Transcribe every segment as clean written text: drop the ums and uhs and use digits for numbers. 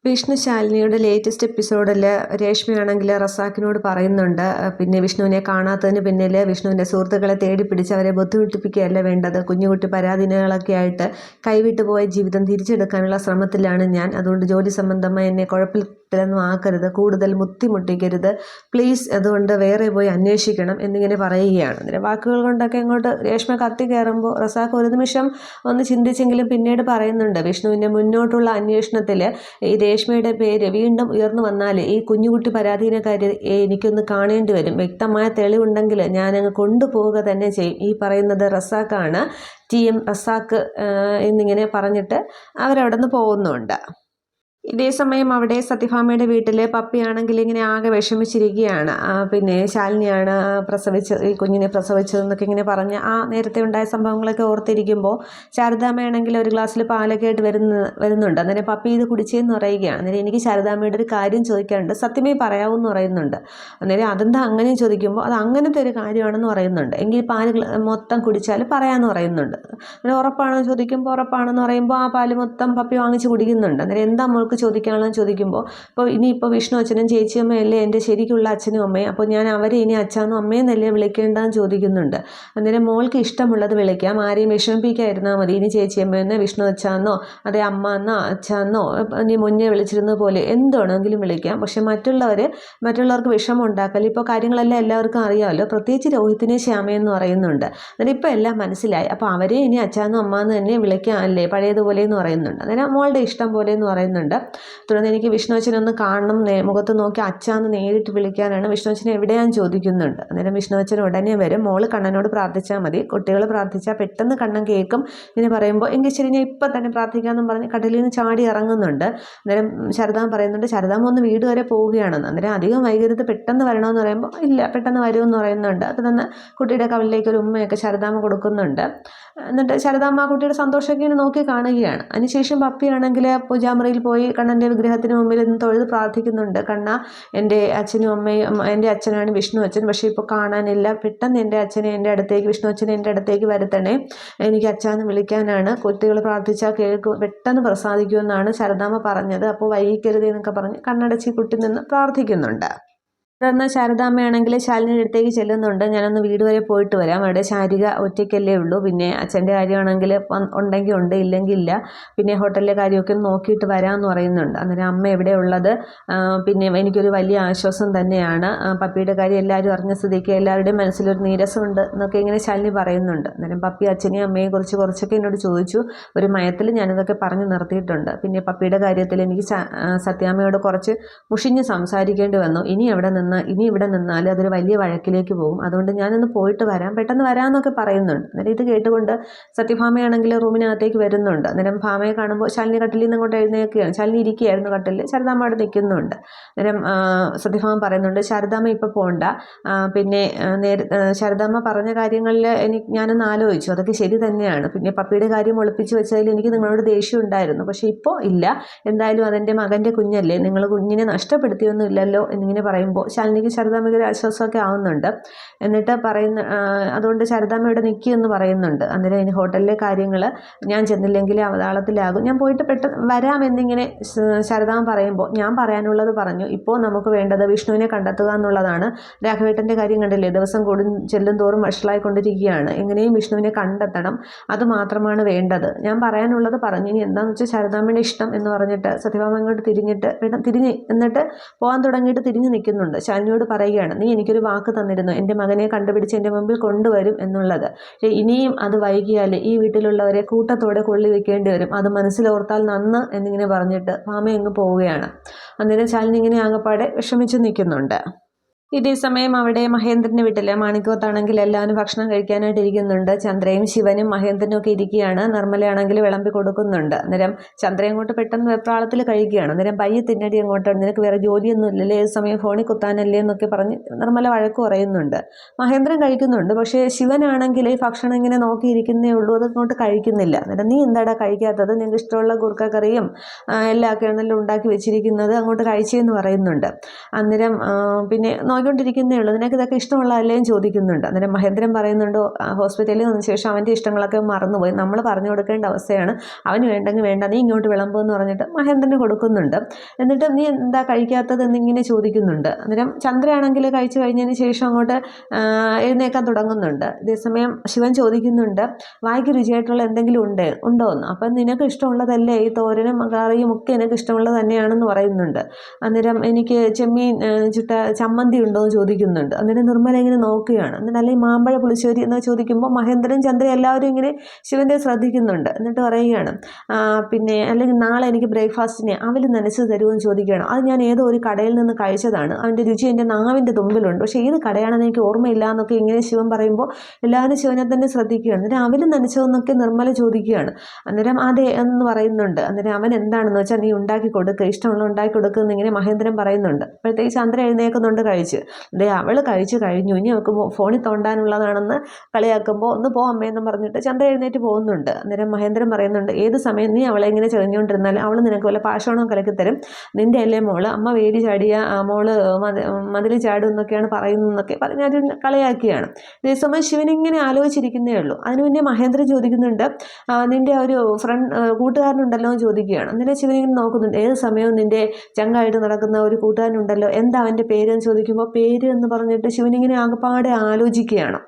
Vishnu ശാലിനിയുടെ latest എപ്പിസോഡിൽ രേഷ്മയാണെങ്കിൽ റസാക്കിനോട് പറയുന്നുണ്ട്, പിന്നെ വിഷ്ണുവിനെ കാണാത്തതിന് പിന്നിൽ വിഷ്ണുവിൻ്റെ സുഹൃത്തുക്കളെ തേടി പിടിച്ച് അവരെ ബുദ്ധിമുട്ടിപ്പിക്കുകയല്ല വേണ്ടത്. കുഞ്ഞുകുട്ടി പരാധീനകളൊക്കെ ആയിട്ട് കൈവിട്ടു പോയ ജീവിതം തിരിച്ചെടുക്കാനുള്ള ശ്രമത്തിലാണ് ഞാൻ. അതുകൊണ്ട് ജോലി സംബന്ധമായി എന്നെ കുഴപ്പത്തിലൊന്നും ആക്കരുത്, കൂടുതൽ ബുദ്ധിമുട്ടിക്കരുത് പ്ലീസ്, അതുകൊണ്ട് വേറെ പോയി അന്വേഷിക്കണം എന്നിങ്ങനെ പറയുകയാണ്. അതിൻ്റെ വാക്കുകൾ കൊണ്ടൊക്കെ അങ്ങോട്ട് രേഷ്മ കത്തി കയറുമ്പോൾ റസാക്ക് ഒരു നിമിഷം ഒന്ന് ചിന്തിച്ചെങ്കിലും പിന്നീട് പറയുന്നുണ്ട്, വിഷ്ണുവിൻ്റെ മുന്നോട്ടുള്ള അന്വേഷണത്തിൽ ഈ രേഷ്മയുടെ പേര് വീണ്ടും ഉയർന്നു വന്നാൽ ഈ കുഞ്ഞുകുട്ടി പരാധീനക്കാരെ എനിക്കൊന്ന് കാണേണ്ടി വരും. വ്യക്തമായ തെളിവുണ്ടെങ്കിൽ ഞാനങ്ങ് കൊണ്ടുപോവുക തന്നെ ചെയ്യും. ഈ പറയുന്നത് റസാക്കാണ്. TM റസാക്ക് എന്നിങ്ങനെ പറഞ്ഞിട്ട് അവരവിടെ നിന്ന് പോകുന്നുണ്ട്. ഇതേ സമയം അവിടെ സത്യഭാമയുടെ വീട്ടിൽ പപ്പിയാണെങ്കിൽ ഇങ്ങനെ ആകെ വിഷമിച്ചിരിക്കുകയാണ്. പിന്നെ ശാലിനിയാണ് ഈ കുഞ്ഞിനെ പ്രസവിച്ചതെന്നൊക്കെ ഇങ്ങനെ പറഞ്ഞ് നേരത്തെ ഉണ്ടായ സംഭവങ്ങളൊക്കെ ഓർത്തിരിക്കുമ്പോൾ ശാരദാമ്മയാണെങ്കിൽ ഒരു ഗ്ലാസ്സിൽ പാലൊക്കെ ആയിട്ട് വരുന്നുണ്ട്. അന്നേരം പപ്പി ഇത് കുടിച്ചേന്ന് പറയുകയാണ്. അന്നേരം എനിക്ക് ശാരദാമ്മയുടെ ഒരു കാര്യം ചോദിക്കാനുണ്ട്, സത്യമേ പറയാവൂന്ന് പറയുന്നുണ്ട്. അന്നേരം അതെന്താ അങ്ങനെ ചോദിക്കുമ്പോൾ അത് അങ്ങനത്തെ ഒരു കാര്യമാണെന്ന് പറയുന്നുണ്ട്. എങ്കിൽ പാല് മൊത്തം കുടിച്ചാൽ പറയാമെന്ന് പറയുന്നുണ്ട്. അന്നേരം ഉറപ്പാണെന്ന് ചോദിക്കുമ്പോൾ ഉറപ്പാണെന്ന് പറയുമ്പോൾ ആ പാല് മൊത്തം പപ്പി വാങ്ങിച്ച് കുടിക്കുന്നുണ്ട്. അന്നേരം എന്താ മോൾക്ക് ചോദിക്കാനുള്ളതെന്ന് ചോദിക്കുമ്പോൾ ഇനിയിപ്പോൾ വിഷ്ണു അച്ഛനും ചേച്ചിയമ്മയല്ലേ എൻ്റെ ശരിക്കുള്ള അച്ഛനും അമ്മയും, അപ്പോൾ ഞാൻ അവരെ ഇനി അച്ഛാന്നും അമ്മയെന്നല്ലേ വിളിക്കേണ്ടതെന്ന് ചോദിക്കുന്നുണ്ട്. അന്നേരം മോൾക്ക് ഇഷ്ടമുള്ളത് വിളിക്കാം, ആരെയും വിഷമിപ്പിക്കാതിരുന്നാൽ മതി. ഇനി ചേച്ചിയമ്മയെന്നോ വിഷ്ണു അച്ഛാന്നോ അതേ അമ്മ എന്നോ അച്ഛാന്നോ ഇനി മുന്നേ വിളിച്ചിരുന്ന പോലെ എന്തുവേണമെങ്കിലും വിളിക്കാം. പക്ഷെ മറ്റുള്ളവർക്ക് വിഷമം ഉണ്ടാക്കല്ല. ഇപ്പോൾ കാര്യങ്ങളെല്ലാം എല്ലാവർക്കും അറിയാമല്ലോ, പ്രത്യേകിച്ച് രോഹിത്തിനെ ശ്യാമയെന്ന് പറയുന്നുണ്ട്. അന്നേരം ഇപ്പോൾ എല്ലാം മനസ്സിലായി, അപ്പോൾ അവരെ ഇനി അച്ഛാന്നും അമ്മാന്ന് തന്നെ വിളിക്കാം അല്ലേ, പഴയതുപോലെ എന്ന് പറയുന്നുണ്ട്. അന്നേരം മോളുടെ ഇഷ്ടം പോലെ എന്ന് പറയുന്നുണ്ട്. തുടർന്ന് എനിക്ക് വിഷ്ണു അച്ഛനൊന്ന് കാണണം, മുഖത്ത് നോക്കി അച്ഛാന്ന് നേരിട്ട് വിളിക്കാനാണ്. വിഷ്ണു അച്ഛൻ എവിടെയാന്ന് ചോദിക്കുന്നുണ്ട്. അന്നേരം വിഷ്ണു അച്ഛൻ ഉടനെ വരും. മോള് കണ്ണനോട് പ്രാർത്ഥിച്ചാൽ മതി, കുട്ടികൾ പ്രാർത്ഥിച്ചാൽ പെട്ടെന്ന് കണ്ണൻ കേൾക്കും ഇങ്ങനെ പറയുമ്പോൾ എങ്കിൽ ശരി ഞാൻ ഇപ്പം തന്നെ പ്രാർത്ഥിക്കാമെന്നും പറഞ്ഞ് കടലിൽ നിന്ന് ചാടി ഇറങ്ങുന്നുണ്ട്. അന്നേരം ശാരദാമ്മ പറയുന്നുണ്ട്, ശാരദാമ്മ ഒന്ന് വീട് വരെ പോവുകയാണെന്ന്. അന്നേരം അധികം വൈകരുത്, പെട്ടെന്ന് വരണമെന്ന് പറയുമ്പോൾ ഇല്ല പെട്ടെന്ന് വരുമെന്ന് പറയുന്നുണ്ട്. അത് തന്നെ കുട്ടിയുടെ കവിളിലേക്ക് ഒരു ഉമ്മയൊക്കെ ശാരദാമ്മ കൊടുക്കുന്നുണ്ട്. എന്നിട്ട് ശാരദാമ്മ ആ കുട്ടിയുടെ സന്തോഷമൊക്കെ ഇങ്ങനെ നോക്കി കാണുകയാണ്. അതിനുശേഷം പപ്പിയാണെങ്കിൽ പൂജാമുറിയിൽ പോയി കണ്ണൻ്റെ വിഗ്രഹത്തിന് മുമ്പിൽ നിന്ന് തൊഴുത് പ്രാർത്ഥിക്കുന്നുണ്ട്. കണ്ണ, എൻ്റെ അച്ഛനും അമ്മയും, എൻ്റെ അച്ഛനാണ് വിഷ്ണു അച്ഛൻ, പക്ഷേ ഇപ്പോൾ കാണാനില്ല. പെട്ടെന്ന് എൻ്റെ അച്ഛനെ എൻ്റെ അടുത്തേക്ക്, വിഷ്ണു അച്ഛനെ എൻ്റെ അടുത്തേക്ക് വരുത്തണേ, എനിക്ക് അച്ഛാന്ന് വിളിക്കാനാണ്. കുട്ടികൾ പ്രാർത്ഥിച്ചാൽ കേൾക്കും, പെട്ടെന്ന് പ്രസാദിക്കുമെന്നാണ് ശാരദാമ്മ പറഞ്ഞത്. അപ്പോൾ വൈകിക്കരുത് എന്നൊക്കെ പറഞ്ഞ് കണ്ണടച്ച് കുട്ടി നിന്ന് പ്രാർത്ഥിക്കുന്നുണ്ട്. തുടർന്ന് ശാരദാമ്മയാണെങ്കിൽ ശാലിനിയുടെ അടുത്തേക്ക് ചെല്ലുന്നുണ്ട്. ഞാനൊന്ന് വീട് വരെ പോയിട്ട് വരാം, അവിടെ ശാരിക ഒറ്റയ്ക്കല്ലേ ഉള്ളൂ, പിന്നെ അച്ഛൻ്റെ കാര്യമാണെങ്കിൽ ഉണ്ടെങ്കിൽ ഉണ്ട് ഇല്ലെങ്കിൽ ഇല്ല, പിന്നെ ഹോട്ടലിലെ കാര്യമൊക്കെ ഒന്ന് നോക്കിയിട്ട് വരാമെന്ന് പറയുന്നുണ്ട്. അന്നേരം അമ്മ എവിടെ ഉള്ളത്, പിന്നെ എനിക്കൊരു വലിയ ആശ്വാസം തന്നെയാണ്, പപ്പിയുടെ കാര്യം എല്ലാവരും അറിഞ്ഞ സ്ഥിതിക്ക് എല്ലാവരുടെയും മനസ്സിലൊരു നീരസമുണ്ട് എന്നൊക്കെ ഇങ്ങനെ ശാലിനി പറയുന്നുണ്ട്. അന്നേരം പപ്പി അച്ഛനെയും അമ്മയെ കുറിച്ച് കുറച്ചൊക്കെ എന്നോട് ചോദിച്ചു, ഒരു മയത്തിൽ ഞാനിതൊക്കെ പറഞ്ഞു നിർത്തിയിട്ടുണ്ട്. പിന്നെ പപ്പിയുടെ കാര്യത്തിൽ എനിക്ക് സത്യാമ്മയോട് കുറച്ച് മുഷിഞ്ഞ് സംസാരിക്കേണ്ടി വന്നു. ഇനി ഇവിടെ നിന്നാൽ അതൊരു വലിയ വഴക്കിലേക്ക് പോകും, അതുകൊണ്ട് ഞാനൊന്ന് പോയിട്ട് വരാം, പെട്ടെന്ന് വരാമെന്നൊക്കെ പറയുന്നുണ്ട്. അന്നേരം ഇത് കേട്ടുകൊണ്ട് സത്യഭാമയാണെങ്കിൽ റൂമിനകത്തേക്ക് വരുന്നുണ്ട്. അന്നേരം ഭാമയെ കാണുമ്പോൾ ശാലിനി കട്ടിലിൽ നിന്ന് അങ്ങോട്ട് എഴുന്നേൽക്കുകയാണ്. ശാലിനി ഇരിക്കുകയായിരുന്നു കട്ടിലിൽ, ശാരദാമ്മ അവിടെ നിൽക്കുന്നുണ്ട്. അന്നേരം സത്യഭാമ പറയുന്നുണ്ട്, ശാരദാമ്മ ഇപ്പോൾ പോകണ്ട, പിന്നെ ശാരദാമ്മ പറഞ്ഞ കാര്യങ്ങളിൽ ഞാനൊന്ന് ആലോചിച്ചു, അതൊക്കെ ശരി തന്നെയാണ്. പിന്നെ പപ്പിയുടെ കാര്യം ഒളിപ്പിച്ച് വെച്ചതിൽ എനിക്ക് നിങ്ങളോട് ദേഷ്യം ഉണ്ടായിരുന്നു, പക്ഷേ ഇപ്പോൾ ഇല്ല, എന്തായാലും അതെൻ്റെ മകൻ്റെ കുഞ്ഞല്ലേ, നിങ്ങൾ കുഞ്ഞിനെ നഷ്ടപ്പെടുത്തിയൊന്നും ഇല്ലല്ലോ എന്നിങ്ങനെ പറയുമ്പോൾ ശാലിനിക്ക് ശാരദാമ്മയ്ക്ക് ഒരു ആശ്വാസമൊക്കെ ആവുന്നുണ്ട്. എന്നിട്ട് അതുകൊണ്ട് ശാരദാമ്മ ഇവിടെ നിൽക്കുമെന്ന് പറയുന്നുണ്ട്. അന്നേരം ഇനി ഹോട്ടലിലെ കാര്യങ്ങൾ ഞാൻ ചെന്നില്ലെങ്കിൽ അവതാളത്തിലാകും, ഞാൻ പോയിട്ട് പെട്ടെന്ന് വരാമെന്നിങ്ങനെ ശാരദാമ്മ പറയുമ്പോൾ ഞാൻ പറയാനുള്ളത് പറഞ്ഞു. ഇപ്പോൾ നമുക്ക് വേണ്ടത് വിഷ്ണുവിനെ കണ്ടെത്തുക എന്നുള്ളതാണ്. രാഘവേട്ടൻ്റെ കാര്യം കണ്ടില്ലേ, ദിവസം ചെല്ലും തോറും വഷളായിക്കൊണ്ടിരിക്കുകയാണ്, എങ്ങനെയും വിഷ്ണുവിനെ കണ്ടെത്തണം, അത് മാത്രമാണ് വേണ്ടത്. ഞാൻ പറയാനുള്ളത് പറഞ്ഞു, ഇനി എന്താണെന്ന് വെച്ചാൽ ശാരദാമ്മയുടെ ഇഷ്ടം എന്ന് പറഞ്ഞിട്ട് സത്യഭാമ ഇങ്ങോട്ട് എന്നിട്ട് പോകാൻ തുടങ്ങിയിട്ട് തിരിഞ്ഞ് നിൽക്കുന്നുണ്ട്. ശാലിനിയോട് പറയുകയാണ്, നീ എനിക്കൊരു വാക്ക് തന്നിരുന്നു, എൻ്റെ മകനെ കണ്ടുപിടിച്ച് എൻ്റെ മുമ്പിൽ കൊണ്ടുവരും എന്നുള്ളത്. പക്ഷേ ഇനിയും അത് വൈകിയാൽ ഈ വീട്ടിലുള്ളവരെ കൂട്ടത്തോടെ കൊള്ളി വെക്കേണ്ടി വരും, അത് മനസ്സിലോർത്താൽ നന്ന് എന്നിങ്ങനെ പറഞ്ഞിട്ട് ഭാമ അങ്ങ് പോവുകയാണ്. അന്നേരം ശാലിനി ഇങ്ങനെ ആകപ്പാടെ വിഷമിച്ച് നിൽക്കുന്നുണ്ട്. ഇതേ സമയം അവിടെ മഹേന്ദ്രൻ്റെ വീട്ടിൽ മാണിക്കോത്താണെങ്കിൽ എല്ലാവരും ഭക്ഷണം കഴിക്കാനായിട്ട് ഇരിക്കുന്നുണ്ട്. ചന്ദ്രയും ശിവനും മഹേന്ദ്രനും ഒക്കെ ഇരിക്കുകയാണ്. നിർമ്മലയാണെങ്കിൽ വിളമ്പി കൊടുക്കുന്നുണ്ട്. അന്നേരം ചന്ദ്ര അങ്ങോട്ട് പെട്ടെന്ന് വെപ്രാളത്തിൽ കഴിക്കുകയാണ്. അന്നേരം പയ്യെ തിന്നടി അങ്ങോട്ട്, നിനക്ക് വേറെ ജോലിയൊന്നും ഇല്ലല്ലേ, ഏത് സമയം ഫോണിൽ കുത്താനല്ലേ എന്നൊക്കെ പറഞ്ഞ് നിർമ്മല വഴക്ക് പറയുന്നുണ്ട്. മഹേന്ദ്രൻ കഴിക്കുന്നുണ്ട്, പക്ഷേ ശിവനാണെങ്കിൽ ഈ ഭക്ഷണം ഇങ്ങനെ നോക്കിയിരിക്കുന്നേ ഉള്ളൂ, അതങ്ങോട്ട് കഴിക്കുന്നില്ല. അന്നേരം നീ എന്താടാ കഴിക്കാത്തത്, നിങ്ങൾക്ക് ഇഷ്ടമുള്ള കുറുക്കക്കറിയും എല്ലാം ഒക്കെ ആണല്ലോ ഉണ്ടാക്കി വെച്ചിരിക്കുന്നത്, അങ്ങോട്ട് കഴിച്ചേന്ന് പറയുന്നുണ്ട്. അന്നേരം പിന്നെ നോക്കിക്കൊണ്ടിരിക്കുന്നേ ഉള്ളൂ, നിനക്ക് ഇതൊക്കെ ഇഷ്ടമുള്ളതല്ലേ എന്ന് ചോദിക്കുന്നുണ്ട്. അന്നേരം മഹേന്ദ്രൻ പറയുന്നുണ്ട് ഹോസ്പിറ്റലിൽ വന്ന ശേഷം അവൻ്റെ ഇഷ്ടങ്ങളൊക്കെ മറന്നുപോയി, നമ്മൾ പറഞ്ഞു കൊടുക്കേണ്ട അവസ്ഥയാണ്, അവന് വേണ്ടെങ്കിൽ വേണ്ട, നീ ഇങ്ങോട്ട് വിളമ്പെന്ന് പറഞ്ഞിട്ട് മഹേന്ദ്രന് കൊടുക്കുന്നുണ്ട്. എന്നിട്ട് നീ എന്താ കഴിക്കാത്തത് എന്നിങ്ങനെ ചോദിക്കുന്നുണ്ട്. അന്നേരം ചന്ദ്രയാണെങ്കിൽ കഴിച്ചു കഴിഞ്ഞതിന് ശേഷം അങ്ങോട്ട് എഴുന്നേക്കാൻ തുടങ്ങുന്നുണ്ട്. അതേസമയം ശിവൻ ചോദിക്കുന്നുണ്ട് വായിക്ക് രുചിയായിട്ടുള്ള എന്തെങ്കിലും ഉണ്ടോ എന്ന്. അപ്പം നിനക്ക് ഇഷ്ടമുള്ളതല്ലേ ഈ തോരനും കറിയും ഒക്കെ എനിക്ക് ഇഷ്ടമുള്ളത് തന്നെയാണെന്ന് പറയുന്നുണ്ട്. അന്നേരം എനിക്ക് ചെമ്മീൻ ചുട്ട ചമ്മന്തി ഉണ്ടോ എന്ന് ചോദിക്കുന്നുണ്ട്. അന്നേരം നിർമ്മല ഇങ്ങനെ നോക്കുകയാണ്. എന്നിട്ട് അല്ലെങ്കിൽ മാമ്പഴ പുളിശ്ശേരി എന്ന് ചോദിക്കുമ്പോൾ മഹേന്ദ്രൻ ചന്ദ്ര എല്ലാവരും ഇങ്ങനെ ശിവന്റെ ശ്രദ്ധിക്കുന്നുണ്ട്. എന്നിട്ട് പറയുകയാണ് പിന്നെ അല്ലെങ്കിൽ നാളെ എനിക്ക് ബ്രേക്ക്ഫാസ്റ്റിന് അവൽ നനച്ച് തരുമെന്ന് ചോദിക്കുകയാണ്. അത് ഞാൻ ഏതോ ഒരു കടയിൽ നിന്ന് കഴിച്ചതാണ്, അതിൻ്റെ രുചി എൻ്റെ നാവിൻ്റെ തുമ്പിലുണ്ട്, പക്ഷേ ഏത് കടയാണെന്ന് എനിക്ക് ഓർമ്മയില്ല എന്നൊക്കെ ഇങ്ങനെ ശിവൻ പറയുമ്പോൾ എല്ലാവരും ശിവനെ തന്നെ ശ്രദ്ധിക്കുകയാണ്. അന്നേരം അവൽ നനച്ചതെന്നൊക്കെ നിർമ്മല ചോദിക്കുകയാണ്. അന്നേരം അതെ എന്ന് പറയുന്നുണ്ട്. അന്നേരം അവൻ എന്താണെന്ന് വെച്ചാൽ നീ ഉണ്ടാക്കി കൊടുക്കുക, ഇഷ്ടമുള്ള ഉണ്ടാക്കി കൊടുക്കുക എന്നിങ്ങനെ മഹേന്ദ്രൻ പറയുന്നുണ്ട്. അപ്പോഴത്തേക്ക് ചന്ദ്ര എഴുന്നേൽക്കുന്നുണ്ട് കഴിച്ച്. അതെ അവൾ കഴിച്ചു കഴിഞ്ഞു, ഇനി അവൾക്ക് ഫോണിൽ തോണ്ടാനുള്ളതാണെന്ന് കളിയാക്കുമ്പോൾ ഒന്ന് പോ അമ്മയെന്ന് പറഞ്ഞിട്ട് ചന്ദ്ര എഴുന്നേറ്റ് പോകുന്നുണ്ട്. അന്നേരം മഹേന്ദ്രൻ പറയുന്നുണ്ട് ഏത് സമയം നീ അവളെ ഇങ്ങനെ ചെറിഞ്ഞുകൊണ്ടിരുന്നാൽ അവൾ നിനക്ക് വല്ല പാഷണവും കലക്കി തരും, നിൻ്റെ അല്ലേ മോള്, അമ്മ വേലി ചാടിയ മോള് മതിൽ ചാടും എന്നൊക്കെയാണ് പറയുന്നതെന്നൊക്കെ പറഞ്ഞ് അത് കളിയാക്കിയാണ്. അതേസമയം ശിവനിങ്ങനെ ആലോചിച്ചിരിക്കുന്നേ ഉള്ളൂ. അതിന് മുന്നേ മഹേന്ദ്രൻ ചോദിക്കുന്നുണ്ട് നിൻ്റെ ഒരു കൂട്ടുകാരനുണ്ടല്ലോ എന്ന് ചോദിക്കുകയാണ്. അന്നേരം ശിവനിങ്ങനെ നോക്കുന്നുണ്ട്. ഏത് സമയവും നിൻ്റെ ചങ്കായിട്ട് നടക്കുന്ന ഒരു കൂട്ടുകാരനുണ്ടല്ലോ, എന്താ അവൻ്റെ പേരെന്ന് ചോദിക്കുമ്പോൾ പേര് എന്ന് പറഞ്ഞിട്ട് ശിവനിങ്ങനെ ആകപ്പാടെ ആലോചിക്കുകയാണ്.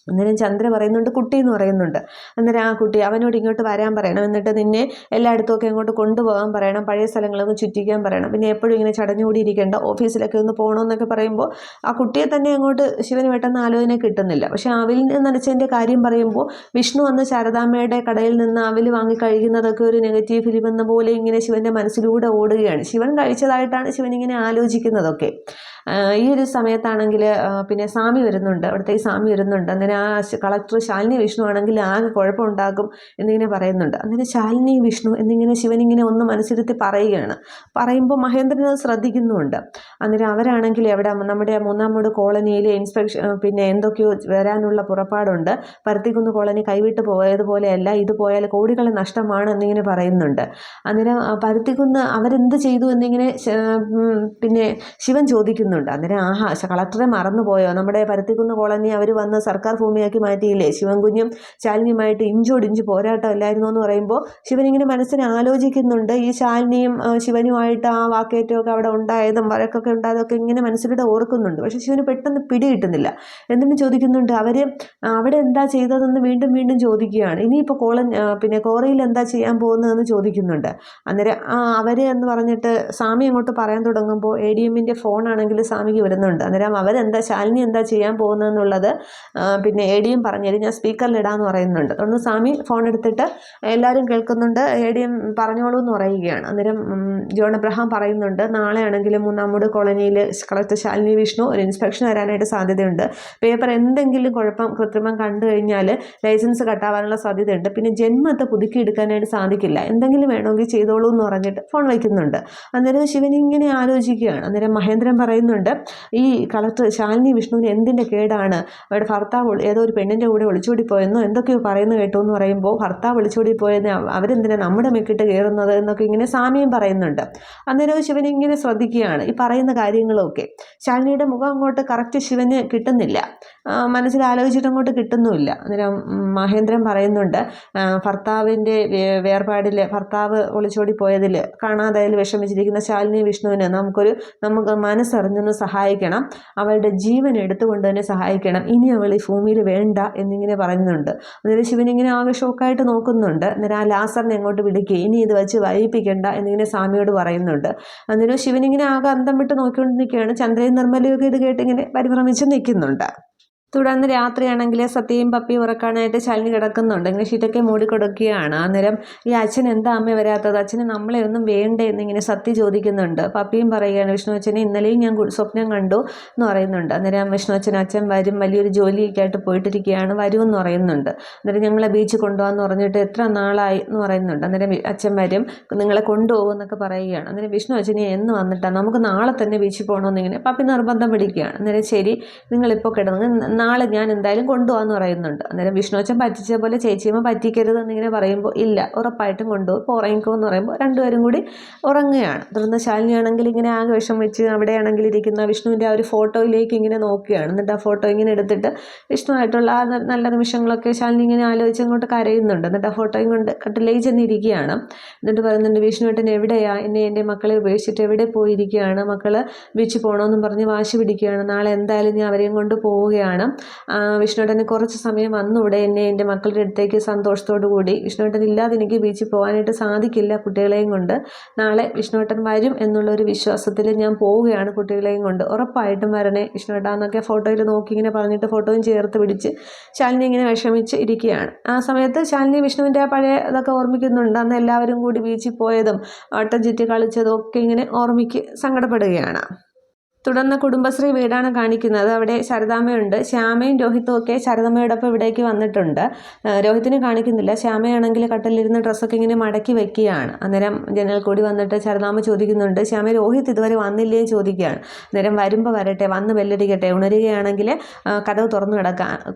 അന്നേരം ചന്ദ്ര പറയുന്നുണ്ട് കുട്ടി എന്ന് പറയുന്നുണ്ട്. അന്നേരം ആ കുട്ടി അവനോട് ഇങ്ങോട്ട് വരാൻ പറയണം, എന്നിട്ട് നിന്നെ എല്ലായിടത്തുമൊക്കെ അങ്ങോട്ട് കൊണ്ടുപോകാൻ പറയണം, പഴയ സ്ഥലങ്ങളൊക്കെ ചുറ്റിക്കാൻ പറയണം, പിന്നെ എപ്പോഴും ഇങ്ങനെ ചടഞ്ഞുകൂടി ഇരിക്കേണ്ട, ഓഫീസിലൊക്കെ ഒന്ന് പോകണമെന്നൊക്കെ പറയുമ്പോൾ ആ കുട്ടിയെ തന്നെ അങ്ങോട്ട് ശിവന് പെട്ടെന്ന് ആലോചന കിട്ടുന്നില്ല. പക്ഷേ അവിൽ നനച്ചതിൻ്റെ കാര്യം പറയുമ്പോൾ വിഷ്ണു അന്ന് ശാരദാമ്മയുടെ കടയിൽ നിന്ന് അവിൽ വാങ്ങി കഴിക്കുന്നതൊക്കെ ഒരു നെഗറ്റീവ് ഫിലിം എന്ന പോലെ ഇങ്ങനെ ശിവൻ്റെ മനസ്സിലൂടെ ഓടുകയാണ്. ശിവൻ കഴിച്ചതായിട്ടാണ് ശിവനിങ്ങനെ ആലോചിക്കുന്നതൊക്കെ. ഈ ഒരു സമയത്താണെങ്കിൽ പിന്നെ സ്വാമി വരുന്നുണ്ട്, അവിടത്തേക്ക് സ്വാമി വരുന്നുണ്ട്. അന്നേരം ആ കളക്ടർ ശാലിനി വിഷ്ണു ആണെങ്കിൽ ആകെ കുഴപ്പമുണ്ടാക്കും എന്നിങ്ങനെ പറയുന്നുണ്ട്. അന്നേരം ശാലിനി വിഷ്ണു എന്നിങ്ങനെ ശിവനിങ്ങനെ ഒന്ന് മനസ്സിരുത്തി പറയുകയാണ്. പറയുമ്പോൾ മഹേന്ദ്രൻ അത് ശ്രദ്ധിക്കുന്നുമുണ്ട്. അന്നേരം അവരാണെങ്കിൽ എവിടെ നമ്മുടെ 3-ാം വാർഡ് കോളനിയിൽ ഇൻസ്പെക്ഷൻ പിന്നെ എന്തൊക്കെയോ വരാനുള്ള പുറപ്പാടുണ്ട്, പരുത്തിക്കുന്ന് കോളനി കൈവിട്ട് പോയതുപോലെയല്ല, ഇത് പോയാൽ കോടികളെ നഷ്ടമാണ് എന്നിങ്ങനെ പറയുന്നുണ്ട്. അന്നേരം പരുത്തിക്കുന്ന് അവരെന്ത് ചെയ്തു എന്നിങ്ങനെ പിന്നെ ശിവൻ ചോദിക്കുന്നുണ്ട്. അന്നേരം കളക്ടറെ മറന്നുപോയോ, നമ്മുടെ പരുത്തിക്കുന്ന് കോളനി അവർ വന്ന് സർക്കാർ ഭൂമിയാക്കി മാറ്റിയില്ലേ, ശിവൻകുഞ്ഞും ശാലിനിയുമായിട്ട് ഇഞ്ചോടിഞ്ച് പോരാട്ടം അല്ലായിരുന്നോ എന്ന് പറയുമ്പോൾ ശിവനിങ്ങനെ മനസ്സിനെ ആലോചിക്കുന്നുണ്ട്. ഈ ശാലിനിയും ശിവനുമായിട്ട് ആ വാക്കേറ്റമൊക്കെ അവിടെ ഉണ്ടായതും വഴക്കൊക്കെ ഉണ്ടായതൊക്കെ ഇങ്ങനെ മനസ്സിലൂടെ ഓർക്കുന്നുണ്ട്. പക്ഷെ ശിവന് പെട്ടെന്ന് പിടി കിട്ടുന്നില്ല. എന്നിട്ട് ചോദിക്കുന്നുണ്ട് അവിടെ എന്താ ചെയ്തതെന്ന് വീണ്ടും വീണ്ടും ചോദിക്കുകയാണ്. ഇനിയിപ്പോൾ പിന്നെ കോറയിൽ എന്താ ചെയ്യാൻ പോകുന്നതെന്ന് ചോദിക്കുന്നുണ്ട്. അന്നേരം അവർ എന്ന് പറഞ്ഞിട്ട് സ്വാമി അങ്ങോട്ട് പറയാൻ തുടങ്ങുമ്പോൾ ADMൻ്റെ ഫോണാണെങ്കിൽ സ്വാമിക്ക് വരുന്നുണ്ട്. അന്നേരം ശാലിനി എന്താ ചെയ്യാൻ പോകുന്നതെന്നുള്ളത് പിന്നെ ADM പറഞ്ഞുതരും, ഞാൻ സ്പീക്കറിലിടാമെന്ന് പറയുന്നുണ്ട്. തുടർന്ന് സ്വാമി ഫോൺ എടുത്തിട്ട് എല്ലാവരും കേൾക്കുന്നുണ്ട്, ADM പറഞ്ഞോളൂ എന്ന് പറയുകയാണ്. അന്നേരം ജോൺ എബ്രഹാം പറയുന്നുണ്ട് നാളെ ആണെങ്കിലും 3-ാം വാർഡ് കോളനിയിൽ കളക്ടർ ശാലിനി വിഷ്ണു ഒരു ഇൻസ്പെക്ഷൻ വരാനായിട്ട് സാധ്യതയുണ്ട്, പേപ്പർ എന്തെങ്കിലും കൃത്രിമം കണ്ടു കഴിഞ്ഞാൽ ലൈസൻസ് കട്ടാവാനുള്ള സാധ്യതയുണ്ട്, പിന്നെ ജന്മത്തെ പുതുക്കിയെടുക്കാനായിട്ട് സാധിക്കില്ല, എന്തെങ്കിലും വേണമെങ്കിൽ ചെയ്തോളൂ എന്ന് പറഞ്ഞിട്ട് ഫോൺ വയ്ക്കുന്നുണ്ട്. അന്നേരം ശിവൻ ഇങ്ങനെ ആലോചിക്കുകയാണ്. അന്നേരം മഹേന്ദ്രൻ പറയുന്നുണ്ട് ഈ കളക്ടർ ശാലിനി വിഷ്ണുവിന് എന്തിൻ്റെ കേടാണ്, അവരുടെ ഭർത്താവ് ഏതോ ഒരു പെണ്ണിൻ്റെ കൂടെ ഒളിച്ചോടി പോയെന്നോ എന്തൊക്കെയോ പറയുന്നു കേട്ടോ എന്ന് പറയുമ്പോൾ ഭർത്താവ് ഒളിച്ചോടി പോയെന്ന് അവരെന്തിനാണ് നമ്മുടെ മെക്കിട്ട് കയറുന്നത് എന്നൊക്കെ ഇങ്ങനെ സ്വാമിയും പറയുന്നുണ്ട്. അന്നേരം ശിവൻ ഇങ്ങനെ ശ്രദ്ധിക്കുകയാണ് ഈ പറയുന്ന കാര്യങ്ങളൊക്കെ. ശാലിനിയുടെ മുഖം അങ്ങോട്ട് കറക്റ്റ് ശിവന് കിട്ടുന്നില്ല, മനസ്സിൽ ആലോചിച്ചിട്ട് അങ്ങോട്ട് കിട്ടുന്നുമില്ല. അന്നേരം മഹേന്ദ്രൻ പറയുന്നുണ്ട് ഭർത്താവിൻ്റെ വേർപാടിൽ ഭർത്താവ് ഒളിച്ചോടി പോയതിൽ കാണാതായതിൽ വിഷമിച്ചിരിക്കുന്ന ശാലിനി വിഷ്ണുവിന് നമുക്ക് മനസ്സറിഞ്ഞൊന്ന് സഹായിക്കണം, അവളുടെ ജീവൻ എടുത്തുകൊണ്ട് തന്നെ സഹായിക്കണം, ഇനി അവൾ ഈ ഭൂമിയിൽ വേണ്ട എന്നിങ്ങനെ പറയുന്നുണ്ട്. അന്നേരം ശിവനിങ്ങനെ ആകെ ഷോക്കായിട്ട് നോക്കുന്നുണ്ട്. അന്നേരം ആ ലാസറിനെ അങ്ങോട്ട് വിളിക്കുക, ഇനി ഇത് വെച്ച് വൈകിപ്പിക്കേണ്ട എന്നിങ്ങനെ സ്വാമിയോട് പറയുന്നുണ്ട്. അന്നേരം ശിവനിങ്ങനെ ആകെ അന്തം വിട്ട് നോക്കിക്കൊണ്ട് നിൽക്കുകയാണ്. ചന്ദ്രയും നിർമ്മലയൊക്കെ ഇത് കേട്ടിങ്ങനെ പരിഭ്രമിച്ച് നിൽക്കുന്നുണ്ട്. തുടർന്ന് രാത്രിയാണെങ്കിൽ സത്യയും പപ്പിയും ഉറക്കാനായിട്ട് ശാലിനി കിടക്കുന്നുണ്ട്. ഇങ്ങനെ ഷീറ്റൊക്കെ മൂടിക്കൊടുക്കുകയാണ്. അന്നേരം ഈ അച്ഛൻ എന്താ അമ്മ വരാത്തത്, അച്ഛന് നമ്മളെ ഒന്നും വേണ്ടേ എന്നിങ്ങനെ സത്യ ചോദിക്കുന്നുണ്ട്. പപ്പിയും പറയുകയാണ് വിഷ്ണു അച്ഛനെ ഇന്നലെയും ഞാൻ സ്വപ്നം കണ്ടു എന്ന് പറയുന്നുണ്ട്. അന്നേരം വിഷ്ണു അച്ഛൻ വരും, വലിയൊരു ജോലിയൊക്കെ ആയിട്ട് പോയിട്ടിരിക്കുകയാണ്, വരുമെന്ന് പറയുന്നുണ്ട്. അന്നേരം ഞങ്ങളെ ബീച്ചിൽ കൊണ്ടുപോകാമെന്ന് പറഞ്ഞിട്ട് എത്ര നാളായി എന്ന് പറയുന്നുണ്ട്. അന്നേരം അച്ഛൻ വരും, നിങ്ങളെ കൊണ്ടുപോകും എന്നൊക്കെ പറയുകയാണ്. അന്നേരം വിഷ്ണു അച്ഛനെ എന്ന് വന്നിട്ടാണ്, നമുക്ക് നാളെ തന്നെ ബീച്ചിൽ പോകണമെന്നിങ്ങനെ പപ്പി നിർബന്ധം പിടിക്കുകയാണ്. അന്നേരം ശരി നിങ്ങളിപ്പോൾ കിടന്ന് നാളെ ഞാൻ എന്തായാലും കൊണ്ടുപോകാമെന്ന് പറയുന്നുണ്ട്. അന്നേരം വിഷ്ണുവച്ചൻ പറ്റിച്ച പോലെ ചേച്ചിയമ്മ പറ്റിക്കരുത് എന്നിങ്ങനെ പറയുമ്പോൾ ഇല്ല, ഉറപ്പായിട്ടും കൊണ്ടുപോകും, ഇപ്പോൾ ഉറങ്ങിക്കോ എന്ന് പറയുമ്പോൾ രണ്ടുപേരും കൂടി ഉറങ്ങുകയാണ്. തുടർന്ന് ശാലിനിയാണെങ്കിൽ ഇങ്ങനെ ആകെ വിഷം വെച്ച് അവിടെയാണെങ്കിൽ ഇരിക്കുന്ന വിഷ്ണുവിൻ്റെ ആ ഒരു ഫോട്ടോയിലേക്ക് ഇങ്ങനെ നോക്കുകയാണ്. എന്നിട്ട് ആ ഫോട്ടോ ഇങ്ങനെ എടുത്തിട്ട് വിഷ്ണുവായിട്ടുള്ള ആ നല്ല നിമിഷങ്ങളൊക്കെ ശാലിനി ഇങ്ങനെ ആലോചിച്ച് അങ്ങോട്ട് കരയുന്നുണ്ട്. എന്നിട്ട് ആ ഫോട്ടോയും കൊണ്ട് കട്ടിലേക്ക് ചെന്നിരിക്കുകയാണ്. എന്നിട്ട് പറയുന്നുണ്ട്, വിഷ്ണുവേട്ടൻ എവിടെയാ, എൻ്റെ മക്കളെ ഉപേക്ഷിച്ചിട്ട് എവിടെ പോയിരിക്കുകയാണ്, മക്കൾ ബീച്ചിൽ പോകണമെന്നും പറഞ്ഞ് വാശി പിടിക്കുകയാണ്, നാളെ എന്തായാലും ഞാൻ അവരെയും കൊണ്ട് പോവുകയാണ്, വിഷ്ണുവേട്ടന് കുറച്ച് സമയം വന്നൂടെ എൻ്റെ മക്കളുടെ അടുത്തേക്ക് സന്തോഷത്തോടു കൂടി, വിഷ്ണുവേട്ടൻ ഇല്ലാതെ എനിക്ക് ബീച്ചിൽ പോകാനായിട്ട് സാധിക്കില്ല കുട്ടികളെയും കൊണ്ട്, നാളെ വിഷ്ണുവേട്ടൻ വരും എന്നുള്ളൊരു വിശ്വാസത്തിൽ ഞാൻ പോവുകയാണ് കുട്ടികളെയും കൊണ്ട്, ഉറപ്പായിട്ടും വരണേ വിഷ്ണുവേട്ടാ എന്നൊക്കെ ഫോട്ടോയിൽ നോക്കി ഇങ്ങനെ പറഞ്ഞിട്ട് ഫോട്ടോയും ചേർത്ത് പിടിച്ച് ശാലിനി ഇങ്ങനെ വിഷമിച്ച് ഇരിക്കുകയാണ്. ആ സമയത്ത് ശാലിനി വിഷ്ണുവിൻ്റെ ആ പഴയ ഇതൊക്കെ ഓർമ്മിക്കുന്നുണ്ട്. അന്ന് എല്ലാവരും കൂടി ബീച്ചിൽ പോയതും വട്ടം ചുറ്റി കളിച്ചതും ഒക്കെ ഇങ്ങനെ സങ്കടപ്പെടുകയാണ്. തുടർന്ന് കുടുംബശ്രീ വീടാണ് കാണിക്കുന്നത്. അവിടെ ശാരദാമ്മയുണ്ട്. ശ്യാമയും രോഹിത്തും ഒക്കെ ശാരദാമ്മയോടൊപ്പം ഇവിടേക്ക് വന്നിട്ടുണ്ട്. രോഹിത്തിനെ കാണിക്കുന്നില്ല. ശ്യാമയാണെങ്കിൽ കട്ടിലിരുന്ന് ഡ്രസ്സൊക്കെ ഇങ്ങനെ മടക്കി വെക്കുകയാണ്. അന്നേരം ജനൽ കൂടി വന്നിട്ട് ശാരദാമ്മ ചോദിക്കുന്നുണ്ട്, ശ്യാമ രോഹിത്ത് ഇതുവരെ വന്നില്ലേ ചോദിക്കുകയാണ്. അന്നേരം വരുമ്പോൾ വരട്ടെ, വന്ന് ബെല്ലടിക്കട്ടെ, ഉണരുകയാണെങ്കിൽ കതവ് തുറന്നു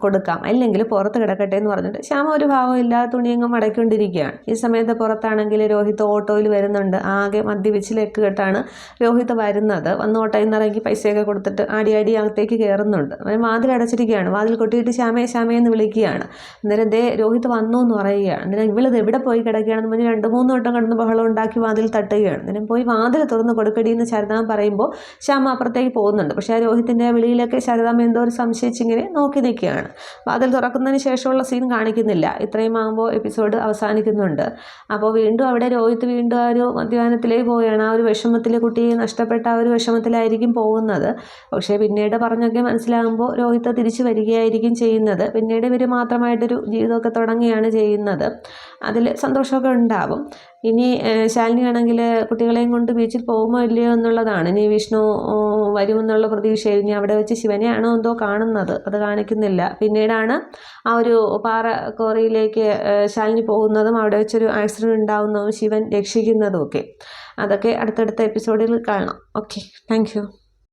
കൊടുക്കാം, അല്ലെങ്കിൽ പുറത്ത് കിടക്കട്ടെ എന്ന് പറഞ്ഞിട്ട് ശ്യാമ ഒരു ഭാവമില്ലാതെ തുണിയങ്ങ് മടക്കിക്കൊണ്ടിരിക്കുകയാണ്. ഈ സമയത്ത് പുറത്താണെങ്കിൽ രോഹിത്ത് ഓട്ടോയിൽ വരുന്നുണ്ട്. ആകെ മദ്യപിച്ചിലേക്ക് കേട്ടാണ് രോഹിത്ത് വരുന്നത്. വന്ന് ഓട്ടോയിൽ നിന്ന് പൈസയൊക്കെ കൊടുത്തിട്ട് ആടി അകത്തേക്ക് കയറുന്നുണ്ട്. അവൻ വാതിൽ അടച്ചിരിക്കുകയാണ്. വാതിൽ കൊട്ടിയിട്ട് ശ്യാമയെന്ന് വിളിക്കുകയാണ്. അന്നേരം രോഹിത്ത് വന്നു എന്ന് പറയുകയാണ്. അന്നേരം ഇവളിത് എവിടെ പോയി കിടക്കുകയാണെന്ന് പറഞ്ഞ് 2-3 വട്ടം കിടന്ന് ബഹളം ഉണ്ടാക്കി വാതിൽ തട്ടുകയാണ്. അന്നേരം പോയി വാതിൽ തുറന്ന് കൊടുക്കടിയെന്ന് ശാരദാമ്മ പറയുമ്പോൾ ശ്യാമ അപ്പുറത്തേക്ക് പോകുന്നുണ്ട്. പക്ഷേ ആ രോഹിത്തിൻ്റെ വിളിയിലൊക്കെ ശാരദാമ്മ എന്തോ ഒരു സംശയിച്ചിങ്ങനെ നോക്കി നിൽക്കുകയാണ്. വാതിൽ തുറക്കുന്നതിന് ശേഷമുള്ള സീൻ കാണിക്കുന്നില്ല. ഇത്രയും ആകുമ്പോൾ എപ്പിസോഡ് അവസാനിക്കുന്നുണ്ട്. അപ്പോൾ വീണ്ടും അവിടെ രോഹിത്ത് വീണ്ടും ആ ഒരു മദ്യപാനത്തിലേക്ക് പോവുകയാണ്. ആ ഒരു വിഷമത്തിൽ, കുട്ടിയെ നഷ്ടപ്പെട്ട ആ ഒരു വിഷമത്തിലായിരിക്കും പോകുന്നത്. പക്ഷേ പിന്നീട് പറഞ്ഞൊക്കെ മനസ്സിലാകുമ്പോൾ രോഹിത്ത് തിരിച്ചു വരികയായിരിക്കും ചെയ്യുന്നത്. പിന്നീട് ഇവർ മാത്രമായിട്ടൊരു ജീവിതമൊക്കെ തുടങ്ങുകയാണ് ചെയ്യുന്നത്. അതിൽ സന്തോഷമൊക്കെ ഉണ്ടാവും. ഇനി ശാലിനിയാണെങ്കിൽ കുട്ടികളെയും കൊണ്ട് ബീച്ചിൽ പോകുമോ ഇല്ലയോ എന്നുള്ളതാണ്. ഇനി വിഷ്ണു വരുമെന്നുള്ള പ്രതീക്ഷയിൽ ഇനി അവിടെ വെച്ച് ശിവനെയാണോ എന്തോ കാണുന്നത്, അത് കാണിക്കുന്നില്ല. പിന്നീടാണ് ആ ഒരു പാറ കോറിയിലേക്ക് ശാലിനി പോകുന്നതും അവിടെ വെച്ചൊരു ആക്സിഡൻറ്റ് ഉണ്ടാവുന്നതും ശിവൻ രക്ഷിക്കുന്നതും ഒക്കെ. അതൊക്കെ അടുത്തടുത്ത എപ്പിസോഡിൽ കാണാം. Okay, thank you.